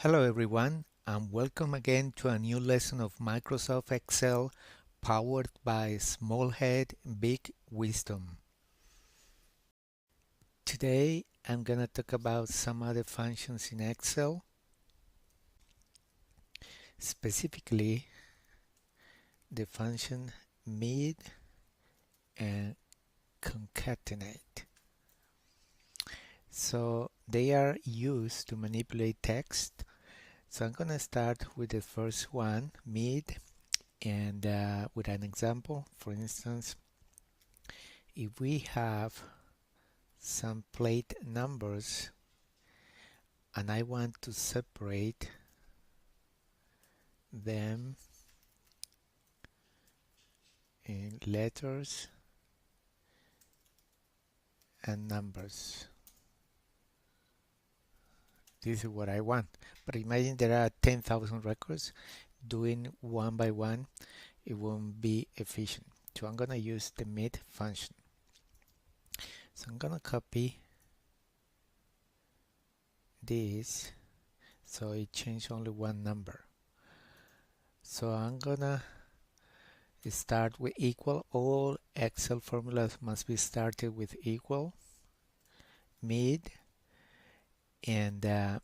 Hello everyone, and welcome again to a new lesson of Microsoft Excel powered by Small Head Big Wisdom. Today I'm gonna talk about some other functions in Excel, specifically the function mid and concatenate. So they are used to manipulate text. So I'm gonna start with the first one, mid, and with an example. For instance, if we have some plate numbers and I want to separate them in letters and numbers. This is what I want. But imagine there are 10,000 records. Doing one by one, it won't be efficient. So I'm going to use the mid function. So I'm going to copy this so it changed only one number. So I'm going to start with equal. All Excel formulas must be started with equal, mid, and the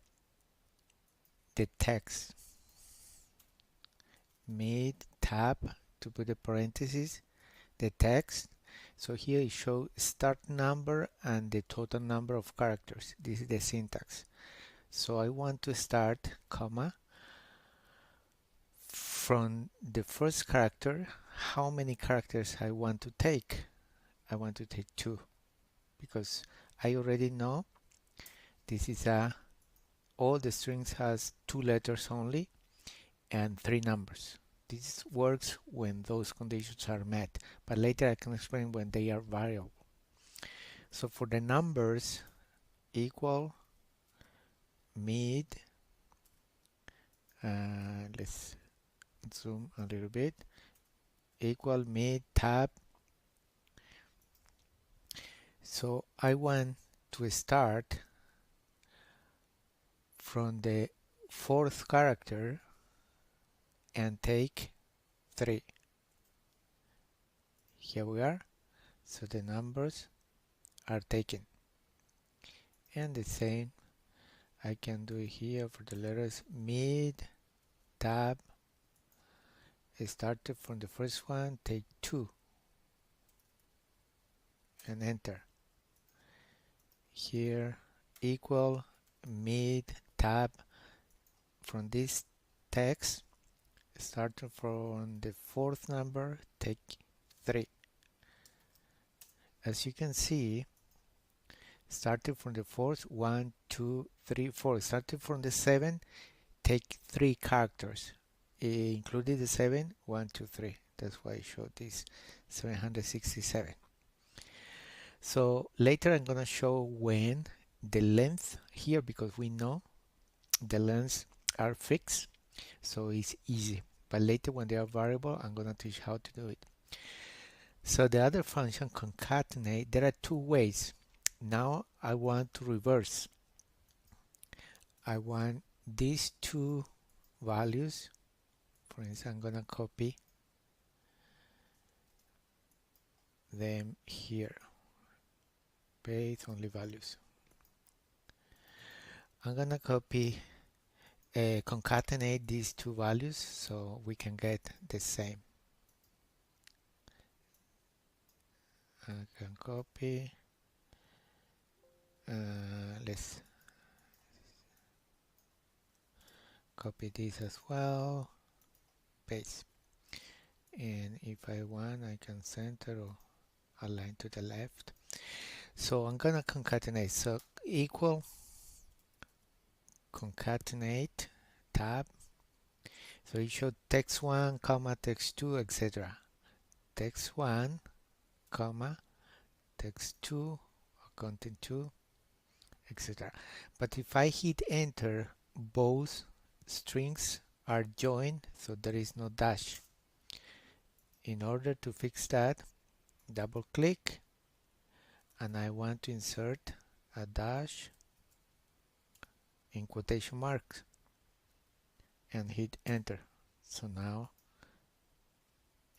text. Mid, tab to put the parentheses, the text. So here it shows start number and the total number of characters. This is the syntax. So I want to start, comma, from the first character. How many characters I want to take? I want to take 2 because I already know this is all the strings has 2 letters only and 3 numbers. This works when those conditions are met, but later I can explain when they are variable. So for the numbers, equal, mid, let's zoom a little bit, equal, mid, tab. So I want to start from the 4th character and take 3. Here we are. So the numbers are taken. And the same I can do it here for the letters mid, tab. I started from the first one, take 2 and enter. Here equal, mid, tab. From this text, starting from the 4th number, take 3. As you can see, starting from the 4th, 1, 2, 3, 4. Starting from the 7, take 3 characters. Including the 7, 1, 2, 3. That's why I showed this 767. So later I'm going to show when the length here, because we know the lengths are fixed, so it's easy. But later when they are variable, I'm going to teach how to do it. So the other function, concatenate, there are 2 ways. Now I want to reverse. I want these 2 values. For instance, I'm going to copy them here. Paste only values. I'm going to copy, concatenate these 2 values so we can get the same. I can copy. Let's copy this as well, paste, and if I want I can center or align to the left. So I'm gonna concatenate. So equal, concatenate, tab. So it should text 1 comma text 2, etc. Text 1 comma text 2 content 2, etc. But if I hit enter, both strings are joined, so there is no dash. In order to fix that, double click and I want to insert a dash in quotation marks. and hit enter. So now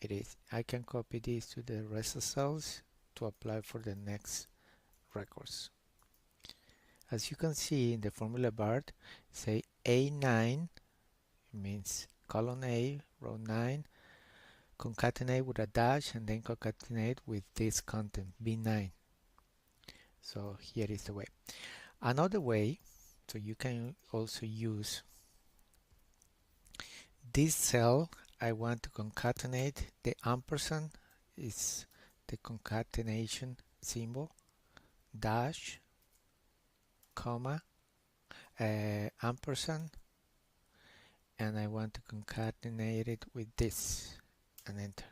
it is. I can copy this to the rest of cells to apply for the next records. As you can see in the formula bar, say A9 means column A, row 9, concatenate with a dash, and then concatenate with this content, B9. So here is the way. Another way, so you can also use this cell. I want to concatenate the ampersand, is the concatenation symbol, dash, comma, ampersand, and I want to concatenate it with this, and enter.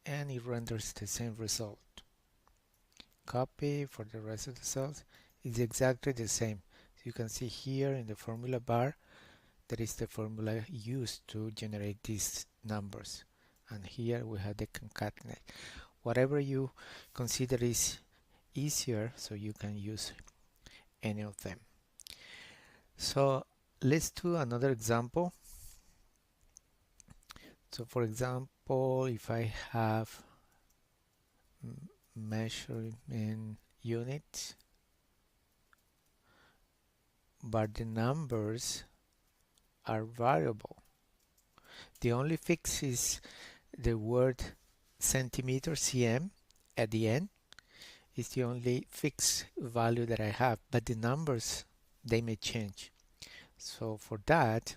And it renders the same result. Copy for the rest of the cells is exactly the same. So you can see here in the formula bar, that is the formula used to generate these numbers. And here we have the concatenate. Whatever you consider is easier, so you can use any of them. So let's do another example. So for example, if I have measurement units, but the numbers are variable. The only fix is the word centimeter, cm, at the end is the only fixed value that I have, but the numbers, they may change. So for that,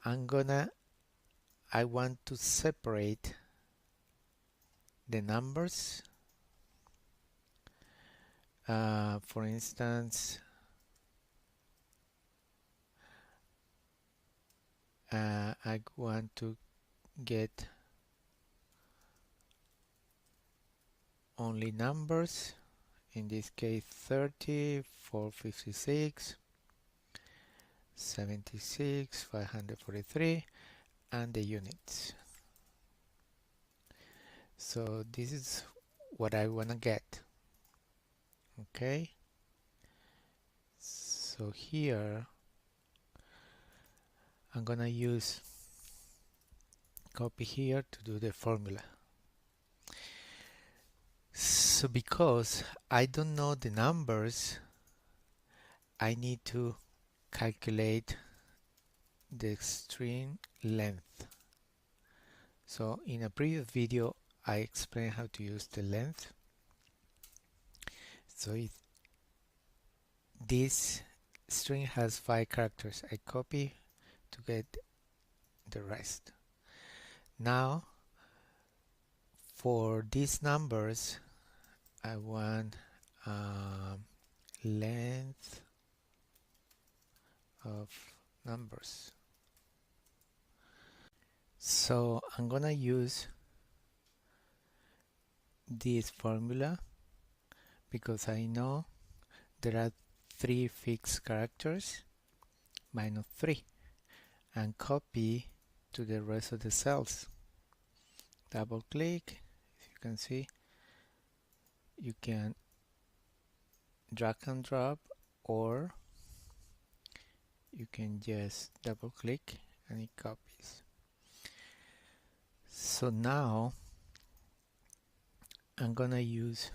I want to separate the numbers. For instance, I want to get only numbers, in this case 30, 456, 76, 543, and the units. So this is what I want to get. Okay, so here I'm gonna use copy here to do the formula. So because I don't know the numbers, I need to calculate the string length. So in a previous video I explained how to use the length. So if this string has 5 characters, I copy to get the rest. Now for these numbers I want length of numbers. So I'm gonna use this formula because I know there are 3 fixed characters minus 3, and copy to the rest of the cells. Double click, if you can see, you can drag and drop, or you can just double click and it copies. So now I'm gonna use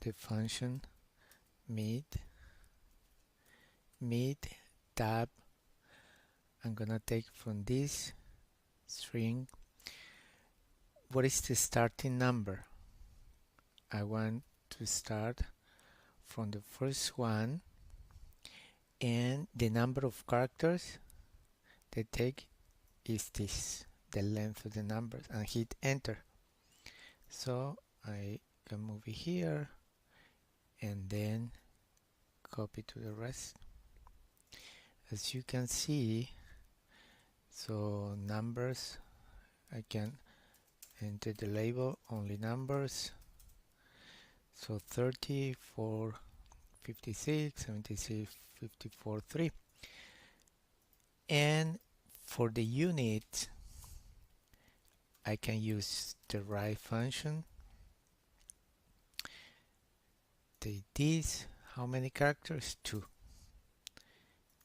the function mid tab. I'm gonna take from this string, what is the starting number? I want to start from the first one, and the number of characters they take is this, the length of the numbers, and hit enter. So I can move it here and then copy to the rest. As you can see, so numbers, I can enter the label only numbers. So 30, 4, 56, 76, 54, 3. And for the unit, I can use the right function. Take this, how many characters? 2.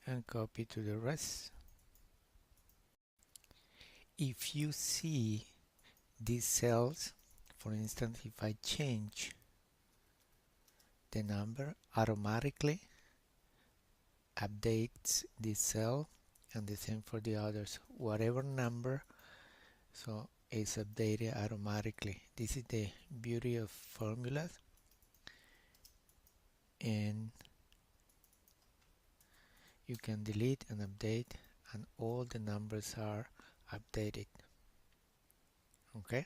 And copy to the rest. if you see these cells, for instance, if I change the number, automatically updates this cell, and the same for the others. Whatever number, so it's updated automatically. This is the beauty of formulas, and you can delete and update, and all the numbers are updated. Okay.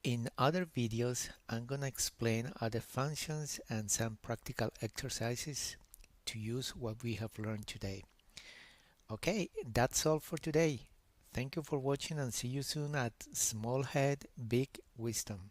In other videos, I'm gonna explain other functions and some practical exercises to use what we have learned today. Okay, that's all for today. Thank you for watching, and see you soon at Small Head, Big Wisdom.